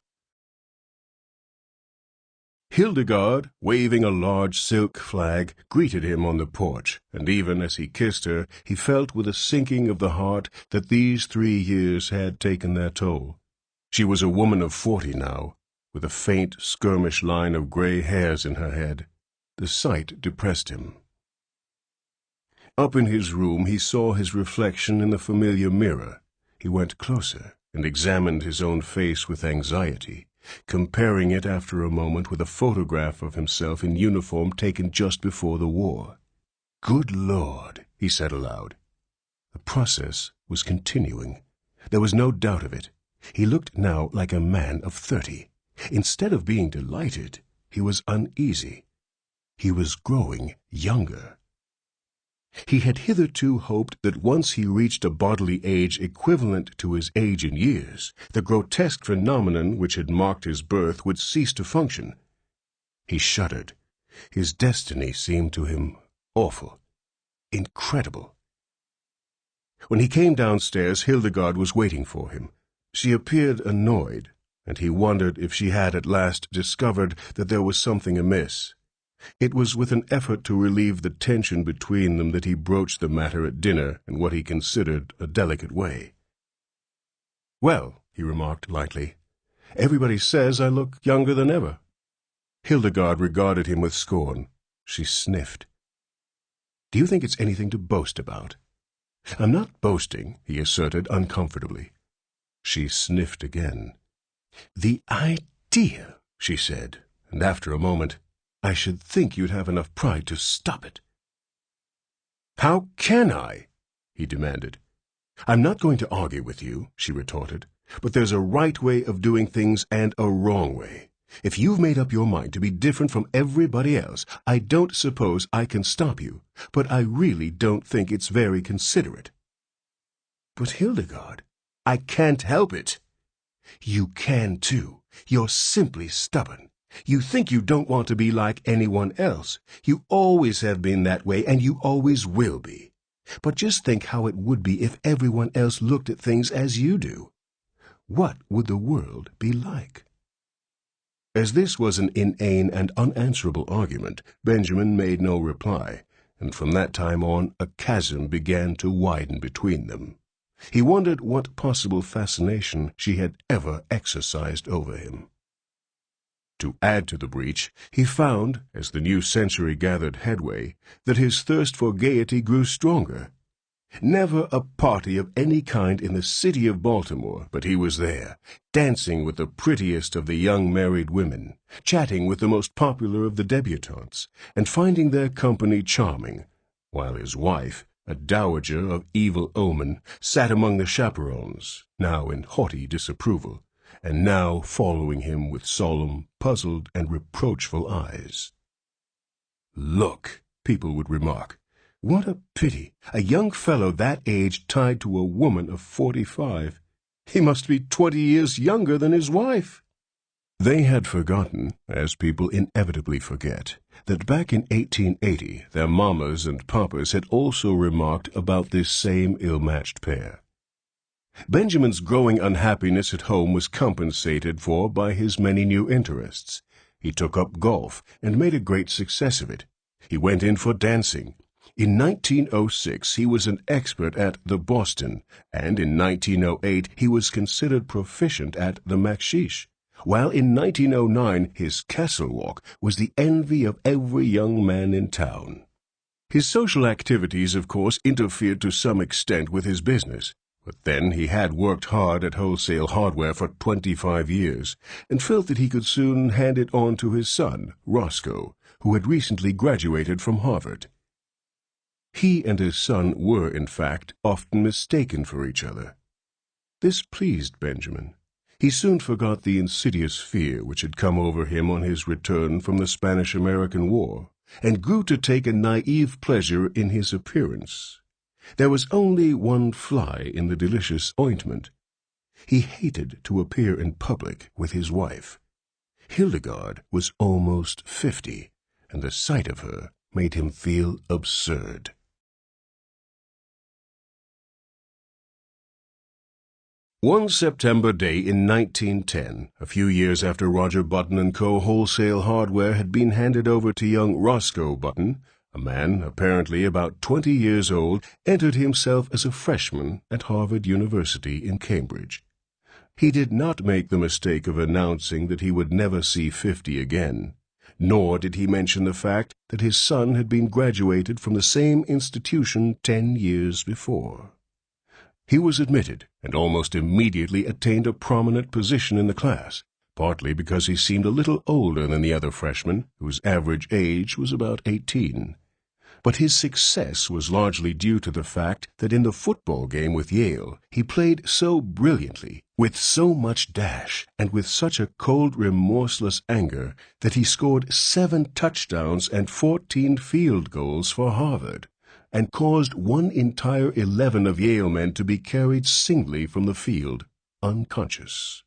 Hildegard, waving a large silk flag, greeted him on the porch, and even as he kissed her, he felt with a sinking of the heart that these 3 years had taken their toll. She was a woman of 40 now, with a faint, skirmish line of gray hairs in her head. The sight depressed him. Up in his room he saw his reflection in the familiar mirror. He went closer and examined his own face with anxiety, comparing it after a moment with a photograph of himself in uniform taken just before the war. "Good Lord," he said aloud. The process was continuing. There was no doubt of it. He looked now like a man of 30. Instead of being delighted, he was uneasy. He was growing younger. He had hitherto hoped that once he reached a bodily age equivalent to his age in years, the grotesque phenomenon which had marked his birth would cease to function. He shuddered. His destiny seemed to him awful, incredible. When he came downstairs, Hildegard was waiting for him. She appeared annoyed, and he wondered if she had at last discovered that there was something amiss. It was with an effort to relieve the tension between them that he broached the matter at dinner in what he considered a delicate way. "Well," he remarked lightly, "everybody says I look younger than ever." Hildegard regarded him with scorn. She sniffed. "Do you think it's anything to boast about?" "I'm not boasting," he asserted uncomfortably. She sniffed again. "The idea," she said, and after a moment, "I should think you'd have enough pride to stop it." "How can I?" he demanded. "I'm not going to argue with you," she retorted, "but there's a right way of doing things and a wrong way. If you've made up your mind to be different from everybody else, I don't suppose I can stop you, but I really don't think it's very considerate." "But Hildegard, I can't help it." "You can too. You're simply stubborn. You think you don't want to be like anyone else. You always have been that way, and you always will be. But just think how it would be if everyone else looked at things as you do. What would the world be like?" As this was an inane and unanswerable argument, Benjamin made no reply, and from that time on a chasm began to widen between them. He wondered what possible fascination she had ever exercised over him. To add to the breach, he found, as the new century gathered headway, that his thirst for gaiety grew stronger. Never a party of any kind in the city of Baltimore but he was there, dancing with the prettiest of the young married women, chatting with the most popular of the debutantes, and finding their company charming, while his wife, a dowager of evil omen, sat among the chaperons, now in haughty disapproval, and now following him with solemn, puzzled, and reproachful eyes. "Look," people would remark, What a pity, a young fellow that age tied to a woman of 45. He must be 20 years younger than his wife. They had forgotten, as people inevitably forget, that back in 1880 their mammas and papas had also remarked about this same ill-matched pair. Benjamin's growing unhappiness at home was compensated for by his many new interests. He took up golf and made a great success of it. He went in for dancing. In 1906 he was an expert at the Boston, and in 1908 he was considered proficient at the Makshish, while in 1909 his castle walk was the envy of every young man in town. His social activities, of course, interfered to some extent with his business. But then he had worked hard at wholesale hardware for 25 years, and felt that he could soon hand it on to his son, Roscoe, who had recently graduated from Harvard. He and his son were, in fact, often mistaken for each other. This pleased Benjamin. He soon forgot the insidious fear which had come over him on his return from the Spanish-American War, and grew to take a naive pleasure in his appearance. There was only one fly in the delicious ointment. He hated to appear in public with his wife. Hildegard was almost 50, and the sight of her made him feel absurd. One September day in 1910, a few years after Roger Button & Co. wholesale hardware had been handed over to young Roscoe Button, a man, apparently about 20 years old, entered himself as a freshman at Harvard University in Cambridge. He did not make the mistake of announcing that he would never see 50 again, nor did he mention the fact that his son had been graduated from the same institution 10 years before. He was admitted, and almost immediately attained a prominent position in the class, partly because he seemed a little older than the other freshmen, whose average age was about 18. But his success was largely due to the fact that in the football game with Yale, he played so brilliantly, with so much dash, and with such a cold, remorseless anger, that he scored 7 touchdowns and 14 field goals for Harvard, and caused one entire 11 of Yale men to be carried singly from the field, unconscious.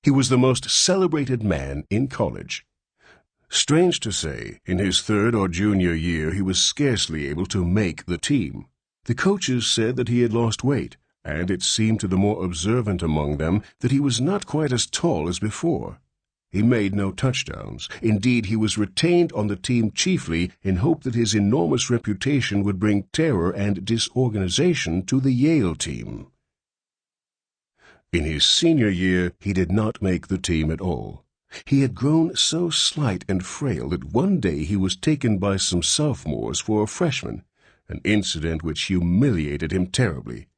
He was the most celebrated man in college. Strange to say, in his 3rd or junior year he was scarcely able to make the team. The coaches said that he had lost weight, and it seemed to the more observant among them that he was not quite as tall as before. He made no touchdowns. Indeed, he was retained on the team chiefly in hope that his enormous reputation would bring terror and disorganization to the Yale team. In his senior year, he did not make the team at all. He had grown so slight and frail that one day he was taken by some sophomores for a freshman, an incident which humiliated him terribly.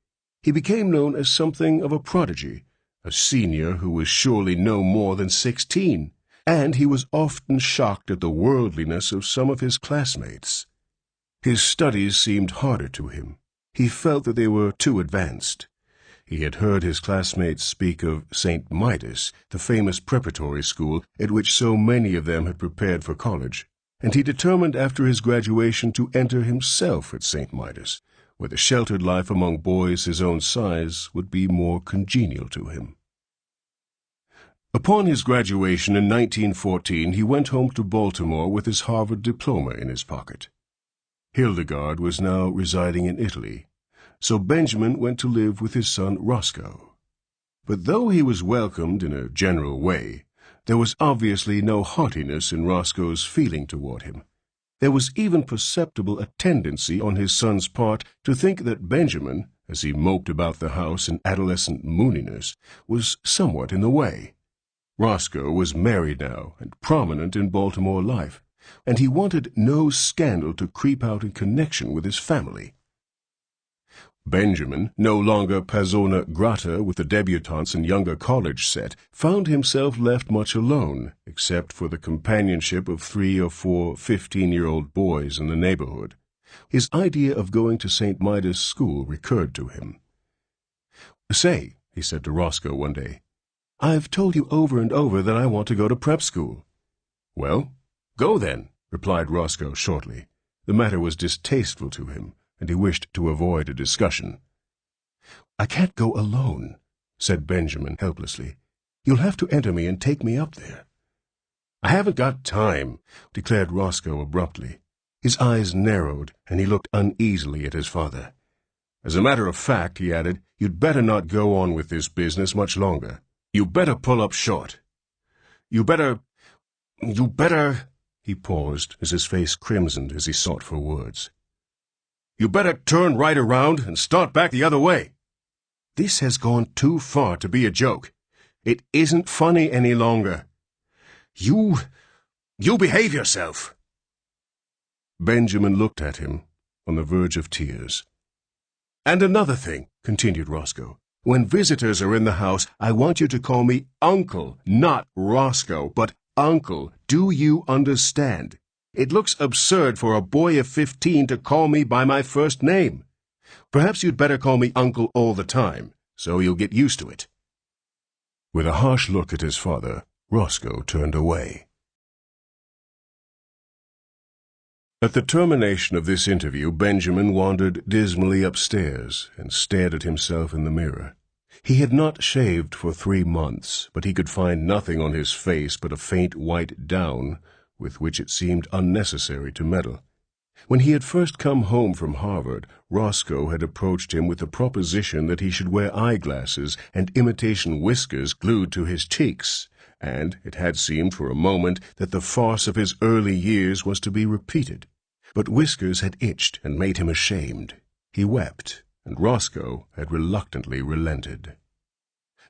He became known as something of a prodigy, a senior who was surely no more than 16, and he was often shocked at the worldliness of some of his classmates. His studies seemed harder to him. He felt that they were too advanced. He had heard his classmates speak of St. Midas, the famous preparatory school at which so many of them had prepared for college, and he determined after his graduation to enter himself at St. Midas, where the sheltered life among boys his own size would be more congenial to him. Upon his graduation in 1914, he went home to Baltimore with his Harvard diploma in his pocket. Hildegard was now residing in Italy, so Benjamin went to live with his son Roscoe. But though he was welcomed in a general way, there was obviously no heartiness in Roscoe's feeling toward him. There was even perceptible a tendency on his son's part to think that Benjamin, as he moped about the house in adolescent mooniness, was somewhat in the way. Roscoe was married now and prominent in Baltimore life, and he wanted no scandal to creep out in connection with his family. Benjamin, no longer persona grata with the debutantes and younger college set, found himself left much alone, except for the companionship of 3 or 4 15-year-old boys in the neighborhood. His idea of going to St. Midas School recurred to him. "Say," he said to Roscoe one day, "I've told you over and over that I want to go to prep school." "Well, go then," replied Roscoe shortly. The matter was distasteful to him, and he wished to avoid a discussion. "I can't go alone," said Benjamin helplessly. "You'll have to enter me and take me up there." "I haven't got time," declared Roscoe abruptly. His eyes narrowed, and he looked uneasily at his father. "As a matter of fact," he added, "you'd better not go on with this business much longer. You better pull up short. You better... He paused as his face crimsoned as he sought for words. "You better turn right around and start back the other way. This has gone too far to be a joke. It isn't funny any longer. You behave yourself." Benjamin looked at him, on the verge of tears. "And another thing," continued Roscoe. "When visitors are in the house, I want you to call me Uncle, not Roscoe, but Uncle. Do you understand? It looks absurd for a boy of 15 to call me by my first name. Perhaps you'd better call me Uncle all the time, so you'll get used to it." With a harsh look at his father, Roscoe turned away. At the termination of this interview, Benjamin wandered dismally upstairs and stared at himself in the mirror. He had not shaved for 3 months, but he could find nothing on his face but a faint white down, with which it seemed unnecessary to meddle. When he had first come home from Harvard, Roscoe had approached him with the proposition that he should wear eyeglasses and imitation whiskers glued to his cheeks, and it had seemed for a moment that the farce of his early years was to be repeated. But whiskers had itched and made him ashamed. He wept, and Roscoe had reluctantly relented.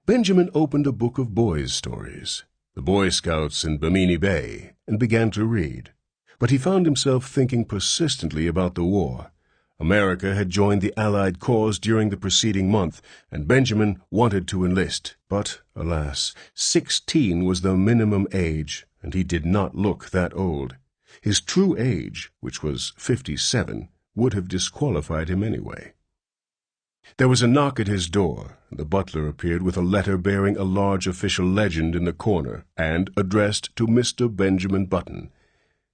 Benjamin opened a book of boys' stories, The Boy Scouts in Bimini Bay, and began to read. But he found himself thinking persistently about the war. America had joined the Allied cause during the preceding month, and Benjamin wanted to enlist. But, alas, 16 was the minimum age, and he did not look that old. His true age, which was 57, would have disqualified him anyway. There was a knock at his door, and the butler appeared with a letter bearing a large official legend in the corner, and addressed to Mr. Benjamin Button.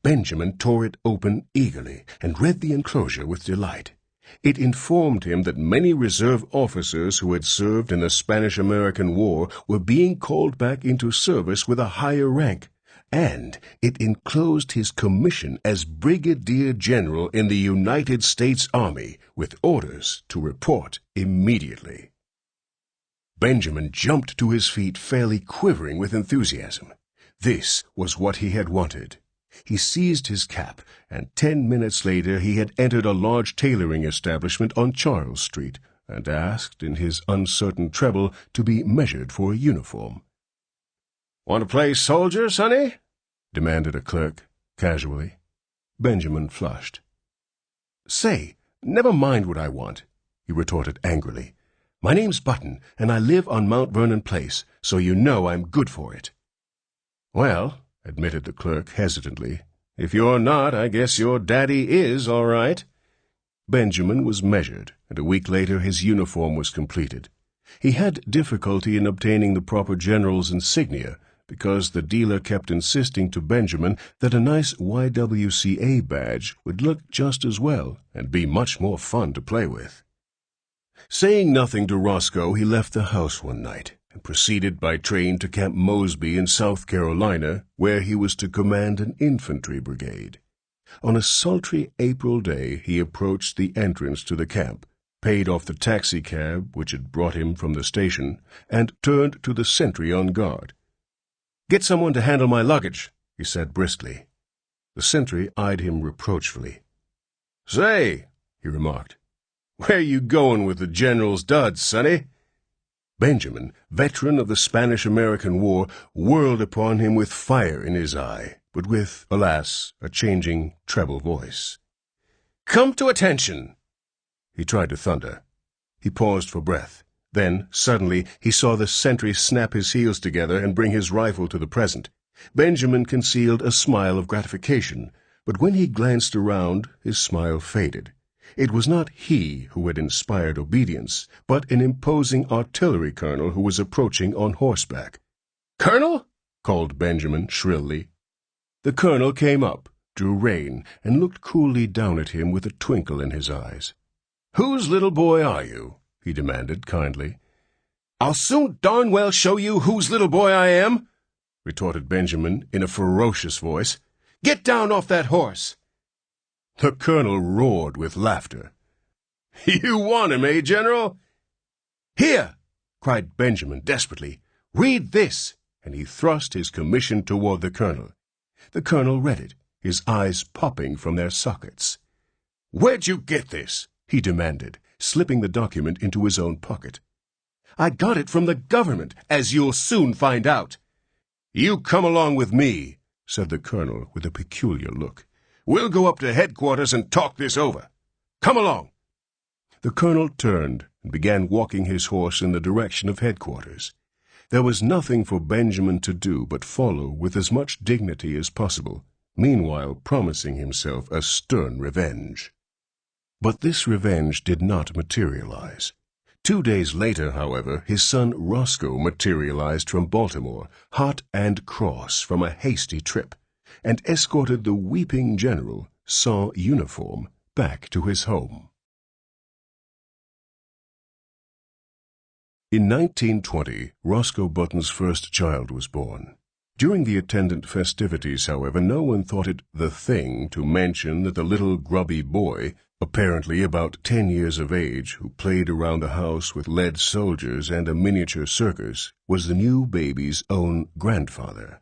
Benjamin tore it open eagerly, and read the enclosure with delight. It informed him that many reserve officers who had served in the Spanish-American War were being called back into service with a higher rank, and it enclosed his commission as Brigadier General in the United States Army, with orders to report immediately. Benjamin jumped to his feet, fairly quivering with enthusiasm. This was what he had wanted. He seized his cap, and 10 minutes later he had entered a large tailoring establishment on Charles Street, and asked, in his uncertain treble, to be measured for a uniform. "Want to play soldier, sonny?" demanded a clerk, casually. Benjamin flushed. "Say, never mind what I want," he retorted angrily. "My name's Button, and I live on Mount Vernon Place, so you know I'm good for it." "Well," admitted the clerk hesitantly, "if you're not, I guess your daddy is all right." Benjamin was measured, and a week later his uniform was completed. He had difficulty in obtaining the proper general's insignia, because the dealer kept insisting to Benjamin that a nice YWCA badge would look just as well and be much more fun to play with. Saying nothing to Roscoe, he left the house one night and proceeded by train to Camp Mosby in South Carolina, where he was to command an infantry brigade. On a sultry April day he approached the entrance to the camp, paid off the taxicab which had brought him from the station, and turned to the sentry on guard. "Get someone to handle my luggage," he said briskly. The sentry eyed him reproachfully. "Say," he remarked, "where you going with the general's duds, sonny?" Benjamin, veteran of the Spanish-American War, whirled upon him with fire in his eye, but with, alas, a changing treble voice. "Come to attention!" He tried to thunder. He paused for breath. Then, suddenly, he saw the sentry snap his heels together and bring his rifle to the present. Benjamin concealed a smile of gratification, but when he glanced around, his smile faded. It was not he who had inspired obedience, but an imposing artillery colonel who was approaching on horseback. "Colonel?" called Benjamin shrilly. The colonel came up, drew rein, and looked coolly down at him with a twinkle in his eyes. "Whose little boy are you?" he demanded kindly. "I'll soon darn well show you whose little boy I am," retorted Benjamin in a ferocious voice. "Get down off that horse." The colonel roared with laughter. "You want him, eh, General?" "Here!" cried Benjamin desperately. "Read this!" and he thrust his commission toward the colonel. The colonel read it, his eyes popping from their sockets. "Where'd you get this?" he demanded, slipping the document into his own pocket. "I got it from the government, as you'll soon find out." "You come along with me," said the colonel with a peculiar look. "We'll go up to headquarters and talk this over. Come along." The colonel turned and began walking his horse in the direction of headquarters. There was nothing for Benjamin to do but follow with as much dignity as possible, meanwhile promising himself a stern revenge. But this revenge did not materialize. 2 days later, however, his son Roscoe materialized from Baltimore, hot and cross from a hasty trip, and escorted the weeping general, sans uniform, back to his home. In 1920, Roscoe Button's first child was born. During the attendant festivities, however, no one thought it the thing to mention that the little grubby boy, apparently about 10 years of age, who played around the house with lead soldiers and a miniature circus, was the new baby's own grandfather.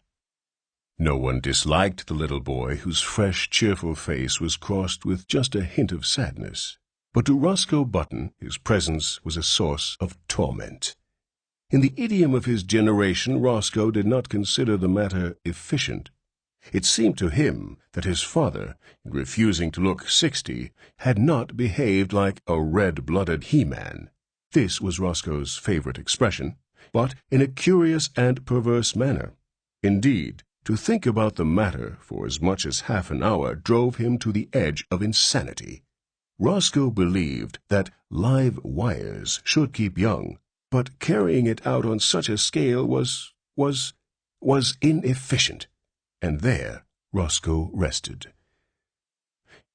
No one disliked the little boy, whose fresh, cheerful face was crossed with just a hint of sadness. But to Roscoe Button, his presence was a source of torment. In the idiom of his generation, Roscoe did not consider the matter efficient. It seemed to him that his father, in refusing to look 60, had not behaved like a red-blooded he-man. This was Roscoe's favorite expression, but in a curious and perverse manner. Indeed, to think about the matter for as much as half an hour drove him to the edge of insanity. Roscoe believed that live wires should keep young, but carrying it out on such a scale was inefficient. And there Roscoe rested.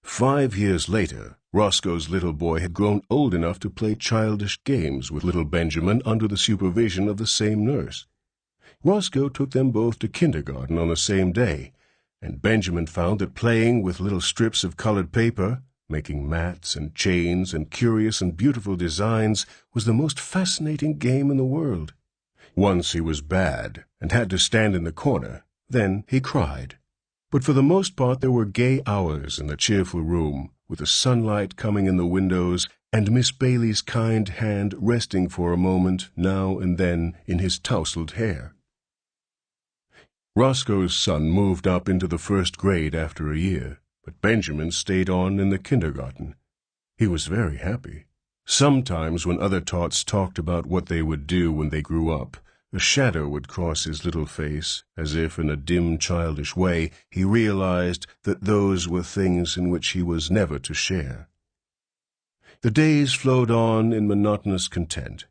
5 years later, Roscoe's little boy had grown old enough to play childish games with little Benjamin under the supervision of the same nurse. Roscoe took them both to kindergarten on the same day, and Benjamin found that playing with little strips of colored paper, making mats and chains and curious and beautiful designs, was the most fascinating game in the world. Once he was bad and had to stand in the corner. Then he cried. But for the most part there were gay hours in the cheerful room, with the sunlight coming in the windows and Miss Bailey's kind hand resting for a moment now and then in his tousled hair. Roscoe's son moved up into the first grade after a year, but Benjamin stayed on in the kindergarten. He was very happy. Sometimes when other tots talked about what they would do when they grew up, a shadow would cross his little face, as if in a dim, childish way he realized that those were things in which he was never to share. The days flowed on in monotonous content.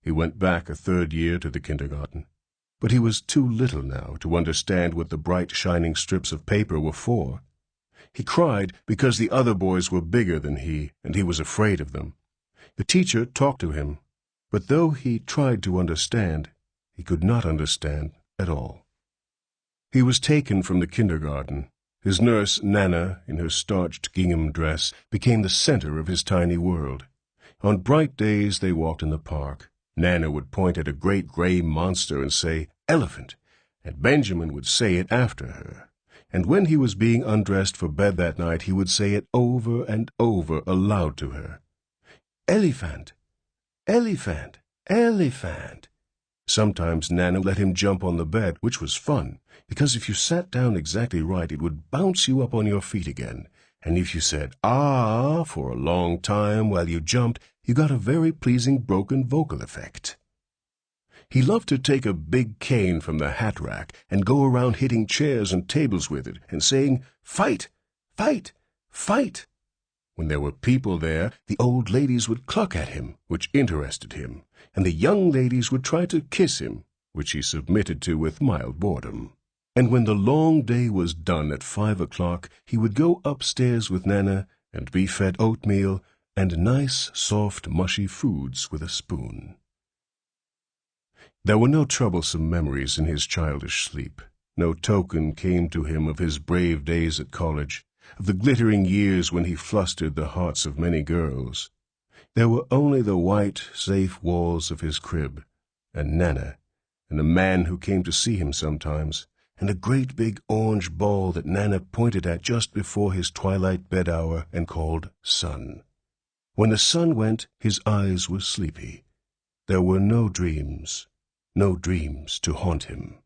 He went back a 3rd year to the kindergarten, but he was too little now to understand what the bright, shining strips of paper were for. He cried because the other boys were bigger than he, and he was afraid of them. The teacher talked to him, but though he tried to understand, he could not understand at all. He was taken from the kindergarten. His nurse, Nana, in her starched gingham dress, became the center of his tiny world. On bright days they walked in the park. Nana would point at a great gray monster and say, "Elephant," and Benjamin would say it after her. And when he was being undressed for bed that night, he would say it over and over aloud to her. "Elephant, elephant, elephant." Sometimes Nana let him jump on the bed, which was fun, because if you sat down exactly right, it would bounce you up on your feet again. And if you said, "ah," for a long time while you jumped, you got a very pleasing broken vocal effect. He loved to take a big cane from the hat rack and go around hitting chairs and tables with it and saying, "Fight, fight, fight." When there were people there, the old ladies would cluck at him, which interested him, and the young ladies would try to kiss him, which he submitted to with mild boredom. And when the long day was done at 5 o'clock, he would go upstairs with Nana and be fed oatmeal and nice, soft, mushy foods with a spoon. There were no troublesome memories in his childish sleep. No token came to him of his brave days at college, of the glittering years when he flustered the hearts of many girls. There were only the white, safe walls of his crib, and Nana, and a man who came to see him sometimes, and a great big orange ball that Nana pointed at just before his twilight bed hour and called Sun. When the sun went, his eyes were sleepy. There were no dreams to haunt him.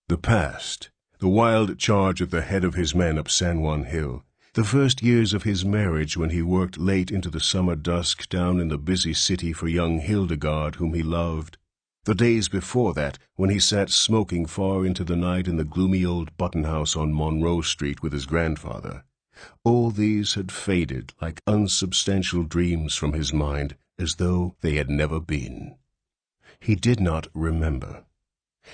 The past, the wild charge at the head of his men up San Juan Hill, the first years of his marriage when he worked late into the summer dusk down in the busy city for young Hildegard whom he loved, the days before that when he sat smoking far into the night in the gloomy old button-house on Monroe Street with his grandfather, all these had faded like unsubstantial dreams from his mind as though they had never been. He did not remember.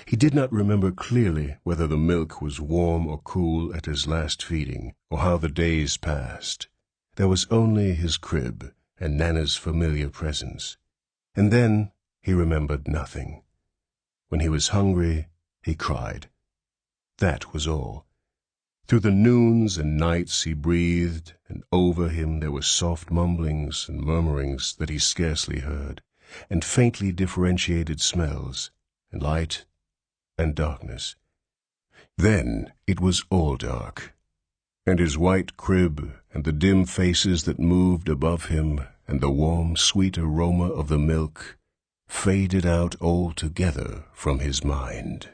He did not remember clearly whether the milk was warm or cool at his last feeding, or how the days passed. There was only his crib and Nana's familiar presence. And then he remembered nothing. When he was hungry, he cried. That was all. Through the noons and nights he breathed, and over him there were soft mumblings and murmurings that he scarcely heard, and faintly differentiated smells, and light and darkness. Then it was all dark, and his white crib and the dim faces that moved above him and the warm, sweet aroma of the milk faded out altogether from his mind.